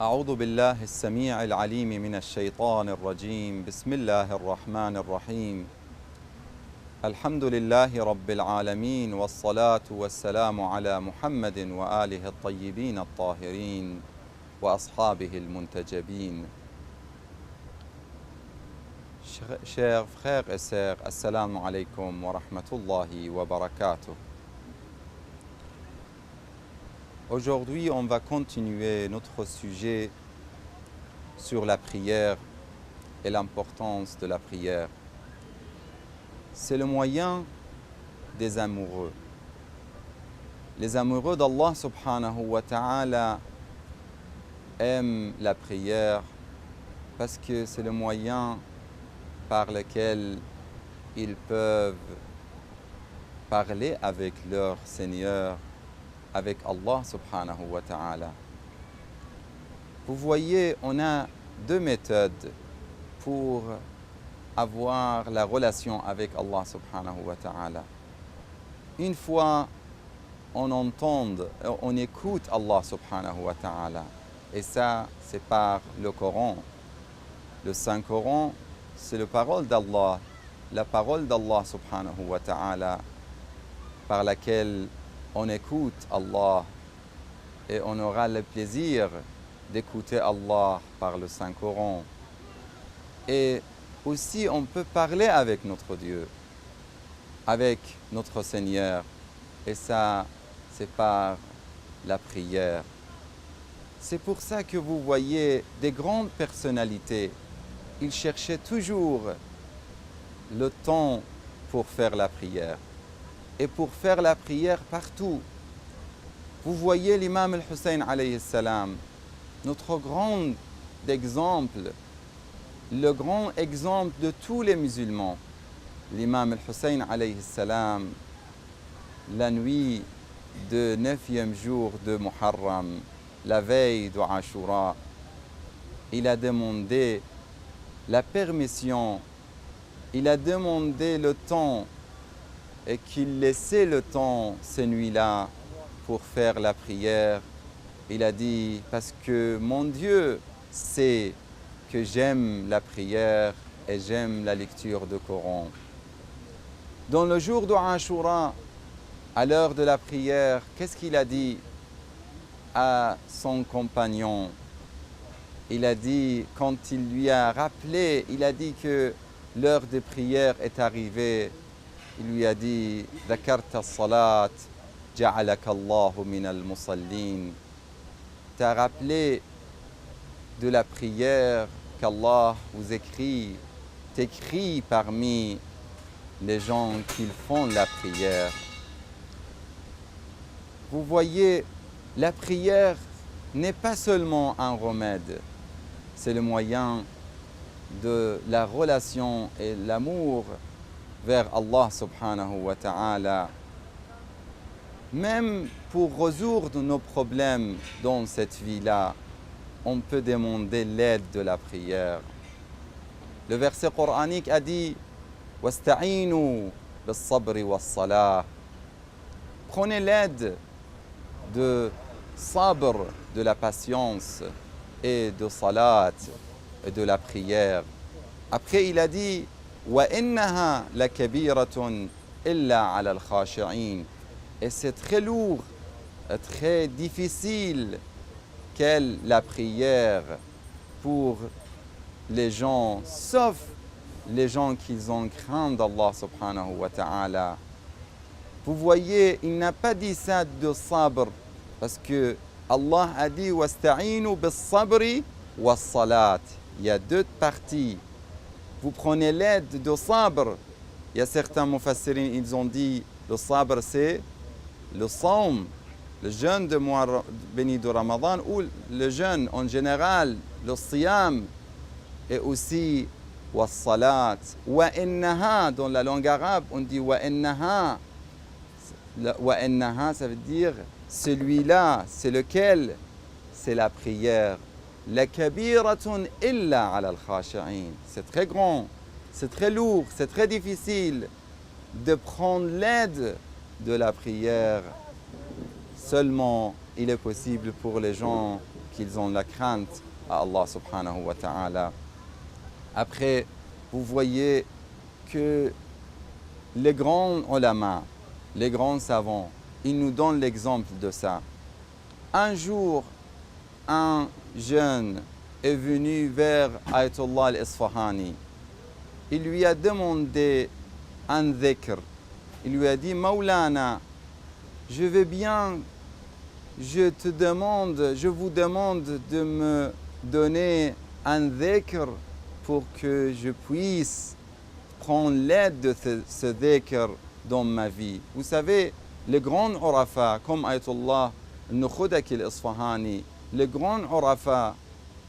أعوذ بالله السميع العليم من الشيطان الرجيم بسم الله الرحمن الرحيم الحمد لله رب العالمين والصلاة والسلام على محمد وآله الطيبين الطاهرين وأصحابه المنتجبين. Chers frères et sœurs, assalamu alaikum wa rahmatullahi wa barakatuh. Aujourd'hui, on va continuer notre sujet sur la prière et l'importance de la prière. C'est le moyen des amoureux. Les amoureux d'Allah subhanahu wa ta'ala aiment la prière parce que c'est le moyen par lequel ils peuvent parler avec leur Seigneur, avec Allah subhanahu wa ta'ala. Vous voyez, on a deux méthodes pour avoir la relation avec Allah subhanahu wa ta'ala. Une fois on écoute Allah subhanahu wa ta'ala, et ça c'est par le Coran. Le Saint-Coran, c'est la parole d'Allah subhanahu wa ta'ala, par laquelle on écoute Allah, et on aura le plaisir d'écouter Allah par le Saint-Coran. Et aussi on peut parler avec notre Dieu, avec notre Seigneur, et ça c'est par la prière. C'est pour ça que vous voyez des grandes personnalités, ils cherchaient toujours le temps pour faire la prière. Et pour faire la prière partout. Vous voyez l'imam al-Hussein alayhi salam, notre grand exemple, le grand exemple de tous les musulmans. L'imam al-Hussein alayhi salam, la nuit de 9e jour de Muharram, la veille de Ashura, il a demandé la permission, il a demandé le temps, et qu'il laissait le temps ces nuits-là pour faire la prière. Il a dit, parce que mon Dieu sait que j'aime la prière et j'aime la lecture du Coran. Dans le jour de Ashura, à l'heure de la prière, qu'est-ce qu'il a dit à son compagnon? Il a dit, quand il lui a rappelé, il a dit que l'heure de prière est arrivée. Il lui a dit, ذكرت الصلاة جعلك الله من المصلين. T'as rappelé de la prière qu'Allah vous t'écrit parmi les gens qui font la prière. Vous voyez, la prière n'est pas seulement un remède, c'est le moyen de la relation et l'amour vers Allah subhanahu wa ta'ala. Même pour résoudre nos problèmes dans cette vie-là, on peut demander l'aide de la prière. Le verset coranique a dit « Wasta'inu bis-sabri was-salah » Prenez l'aide de sabr, de la patience, et de salat, et de la prière. Après il a dit وَإِنَّهَا لَكَبِيرَةٌ إِلَّا عَلَى الْخَاشِعِينَ. Et c'est très lourd, très difficile qu'est la prière pour les gens, sauf les gens qui ont craint d'Allah subhanahu wa ta'ala. Vous voyez, il n'a pas dit ça de sabr, parce que Allah a dit وَاسْتَعِينُوا بِالصَّبْرِ وَالصَّلَاةِ. Il y a deux parties. Vous prenez l'aide de sabr. Il y a certains mufassirin, ils ont dit le sabr c'est le saum, le jeûne de mois béni de Ramadan, ou le jeûne en général, le siyam, et aussi wa salat. Wa innaha, dans la langue arabe, on dit wa innaha. Wa innaha, ça veut dire celui-là, c'est lequel? C'est la prière. La kabiratun illa ala al-khashi'in. C'est très grand, c'est très lourd, c'est très difficile de prendre l'aide de la prière. Seulement, il est possible pour les gens qu'ils ont la crainte à Allah subhanahu wa ta'ala. Après, vous voyez que les grands ulama, les grands savants, ils nous donnent l'exemple de ça. Un jour, un jeune est venu vers Ayatollah al-Isfahani. Il lui a demandé un dhikr. Il lui a dit, Maulana, je veux bien, je vous demande de me donner un dhikr pour que je puisse prendre l'aide de ce dhikr dans ma vie. Vous savez, les grands urafa, comme Ayatollah Nukhudaki al-Isfahani, les grands urafa,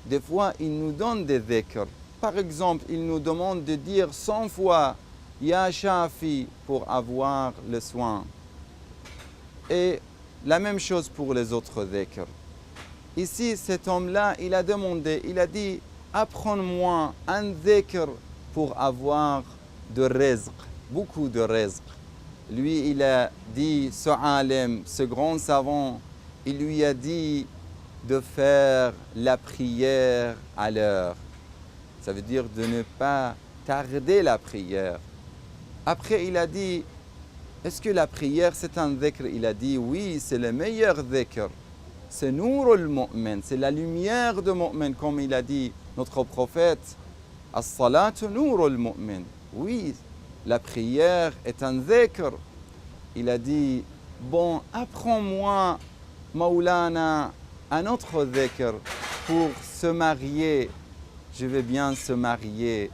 des fois, ils nous donnent des dhikrs. Par exemple, ils nous demandent de dire 100 fois Ya Shafi pour avoir le soin. Et la même chose pour les autres dhikrs. Ici, cet homme-là, il a demandé, il a dit, apprends-moi un dhikr pour avoir de rizq, beaucoup de rizq. Lui, il a dit, ce alim, ce grand savant, il lui a dit de faire la prière à l'heure. Ça veut dire de ne pas tarder la prière. Après, il a dit, est-ce que la prière, c'est un dhikr? Il a dit, oui, c'est le meilleur dhikr. C'est Nourul Mu'min, c'est la lumière de Mu'min, comme il a dit notre prophète. As-salatu Nourul Mu'min. Oui, la prière est un dhikr. Il a dit, bon, apprends-moi, Maulana, un autre dhikr pour se marier. Je vais bien se marier.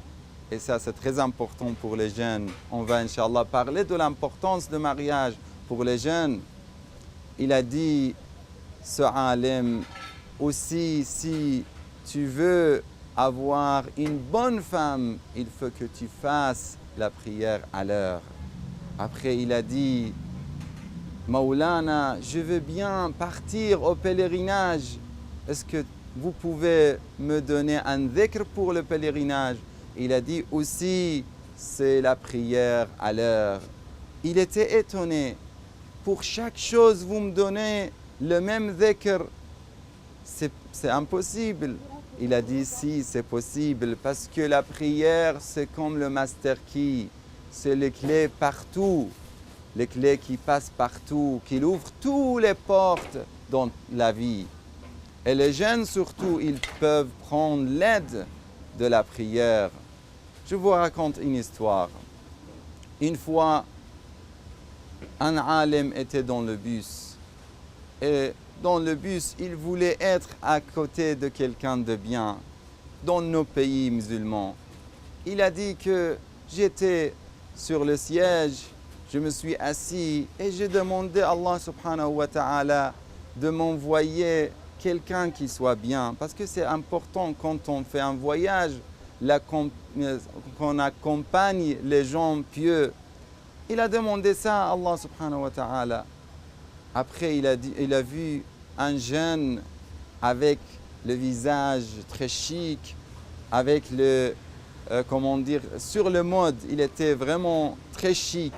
Et ça, c'est très important pour les jeunes. On va, Inch'Allah, parler de l'importance du mariage pour les jeunes. Il a dit, ce alim, aussi, si tu veux avoir une bonne femme, il faut que tu fasses la prière à l'heure. Après, il a dit, Maulana, je veux bien partir au pèlerinage. Est-ce que vous pouvez me donner un dhikr pour le pèlerinage? Il a dit aussi, c'est la prière à l'heure. Il était étonné. Pour chaque chose, vous me donnez le même dhikr. C'est impossible. Il a dit, si, c'est possible, parce que la prière, c'est comme le master key. C'est les clés partout. Les clés qui passent partout, qui ouvrent toutes les portes dans la vie. Et les jeunes, surtout, ils peuvent prendre l'aide de la prière. Je vous raconte une histoire. Une fois, un alim était dans le bus. Et dans le bus, il voulait être à côté de quelqu'un de bien dans nos pays musulmans. Il a dit que j'étais sur le siège, je me suis assis et j'ai demandé à Allah subhanahu wa ta'ala de m'envoyer quelqu'un qui soit bien. Parce que c'est important quand on fait un voyage, qu'on accompagne les gens pieux. Il a demandé ça à Allah subhanahu wa ta'ala. Après, il a vu un jeune avec le visage très chic, avec le, sur le mode, il était vraiment très chic.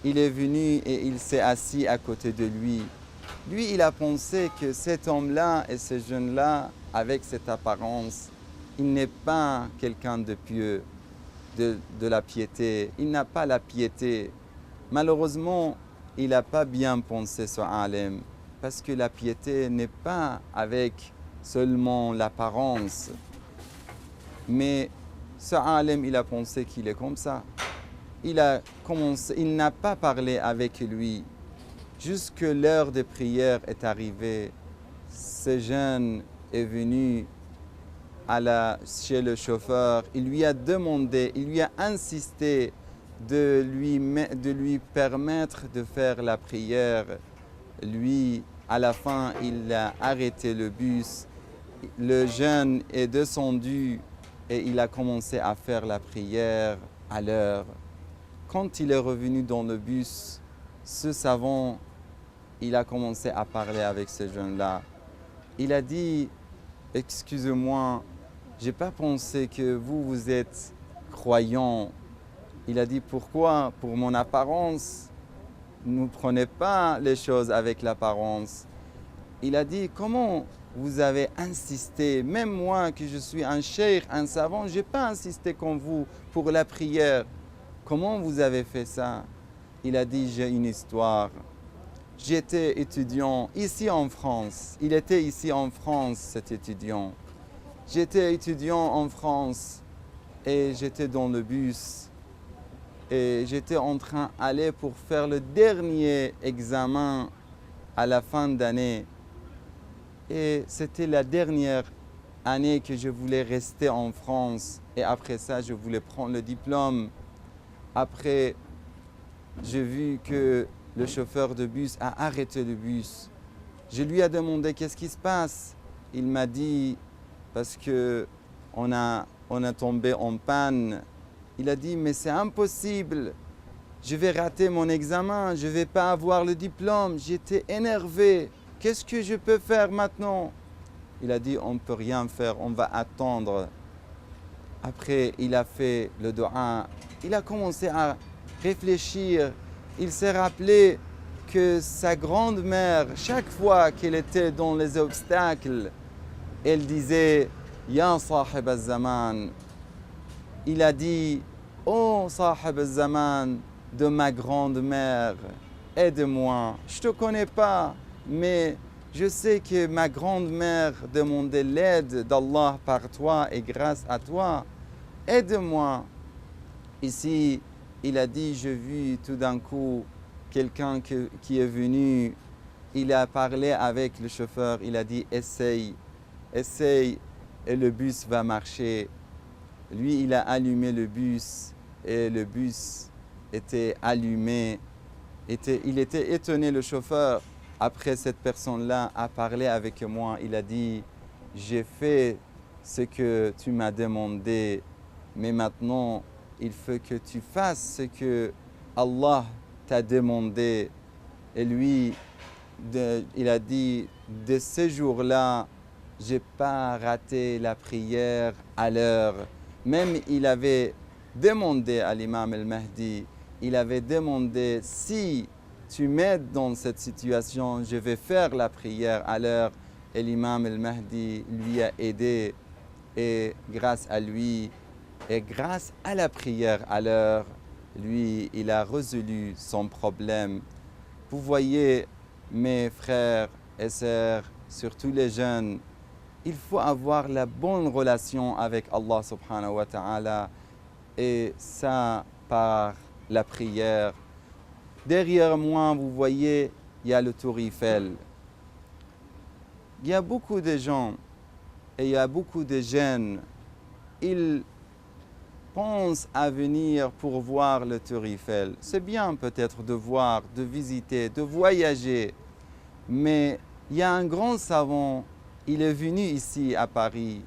Il est venu et il s'est assis à côté de lui. Lui, il a pensé que cet homme-là et ce jeune-là, avec cette apparence, il n'est pas quelqu'un de pieux, de la piété. Il n'a pas la piété. Malheureusement, il n'a pas bien pensé ce alim, parce que la piété n'est pas avec seulement l'apparence. Mais ce alim, il a pensé qu'il est comme ça. Il n'a pas parlé avec lui. Jusque l'heure de prière est arrivée. Ce jeune est venu chez le chauffeur. Il lui a demandé, il lui a insisté de lui permettre de faire la prière. Lui, à la fin, il a arrêté le bus. Le jeune est descendu et il a commencé à faire la prière à l'heure. Quand il est revenu dans le bus, ce savant, il a commencé à parler avec ce jeune-là. Il a dit, excusez-moi, je n'ai pas pensé que vous êtes croyant. Il a dit, pourquoi? Pour mon apparence. Ne prenez pas les choses avec l'apparence. Il a dit, comment vous avez insisté, même moi que je suis un cheikh, un savant, je n'ai pas insisté comme vous pour la prière. Comment vous avez fait ça? Il a dit, j'ai une histoire. J'étais étudiant ici en France. Il était ici en France, cet étudiant. J'étais étudiant en France et j'étais dans le bus. Et j'étais en train d'aller pour faire le dernier examen à la fin d'année. Et c'était la dernière année que je voulais rester en France. Et après ça, je voulais prendre le diplôme. Après, j'ai vu que le chauffeur de bus a arrêté le bus. Je lui ai demandé qu'est-ce qui se passe. Il m'a dit parce qu'on a tombé en panne. Il a dit mais c'est impossible. Je vais rater mon examen, je ne vais pas avoir le diplôme. J'étais énervé. Qu'est-ce que je peux faire maintenant? Il a dit on ne peut rien faire, on va attendre. Après, il a fait le doua. Il a commencé à réfléchir. Il s'est rappelé que sa grand-mère, chaque fois qu'elle était dans les obstacles, elle disait « Ya sahib al-zaman ». Il a dit « Oh sahib al-zaman de ma grand-mère, aide-moi. Je ne te connais pas, mais je sais que ma grand-mère demandait l'aide d'Allah par toi et grâce à toi. Aide-moi ». Ici, il a dit, j'ai vu tout d'un coup quelqu'un qui est venu, il a parlé avec le chauffeur, il a dit, essaye et le bus va marcher. Lui, il a allumé le bus et le bus était allumé. Il était étonné, le chauffeur. Après, cette personne-là a parlé avec moi, il a dit, j'ai fait ce que tu m'as demandé, mais maintenant, il faut que tu fasses ce que Allah t'a demandé. Et lui, il a dit, de ce jour-là, je n'ai pas raté la prière à l'heure. Même il avait demandé à l'imam al-Mahdi, il avait demandé, si tu m'aides dans cette situation, je vais faire la prière à l'heure. Et l'imam al-Mahdi lui a aidé. Et grâce à lui, et grâce à la prière à l'heure, lui, il a résolu son problème. Vous voyez, mes frères et sœurs, surtout les jeunes, il faut avoir la bonne relation avec Allah subhanahu wa ta'ala et ça par la prière. Derrière moi, vous voyez, il y a le Tour Eiffel. Il y a beaucoup de gens et il y a beaucoup de jeunes. Ils pensent à venir pour voir le Tour Eiffel. C'est bien peut-être de voir, de visiter, de voyager. Mais il y a un grand savant, il est venu ici à Paris.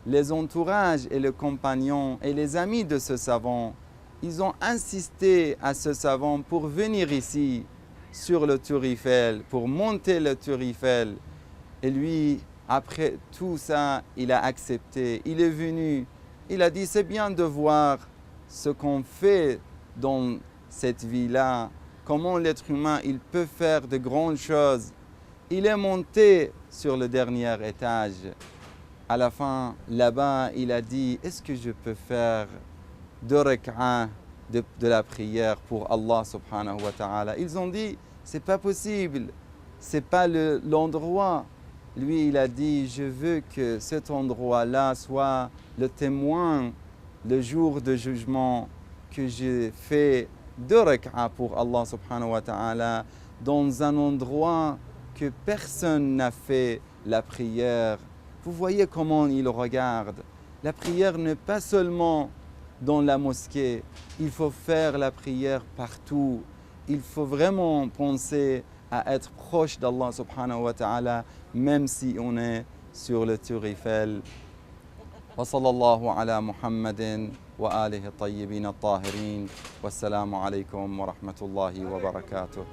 Les entourages et les compagnons et les amis de ce savant, ils ont insisté à ce savant pour venir ici sur le Tour Eiffel, pour monter le Tour Eiffel. Et lui, après tout ça, il a accepté, il est venu. Il a dit, c'est bien de voir ce qu'on fait dans cette vie-là, comment l'être humain, il peut faire de grandes choses. Il est monté sur le dernier étage. À la fin, là-bas, il a dit, est-ce que je peux faire 2 rak'ah de la prière pour Allah subhanahu wa ta'ala? Ils ont dit, c'est pas possible, c'est pas l'endroit. Lui, il a dit, je veux que cet endroit-là soit le témoin, le jour de jugement, que j'ai fait 2 rak'ah pour Allah subhanahu wa ta'ala dans un endroit que personne n'a fait la prière. Vous voyez comment il regarde. La prière n'est pas seulement dans la mosquée. Il faut faire la prière partout. Il faut vraiment penser à être proche d'Allah subhanahu wa ta'ala, même si on est sur le Tour Eiffel. Wa sallallahu ala Muhammadin wa alihi tayyibin at-tahirin. Wassalamu alaykum wa rahmatullahi wa barakatuh.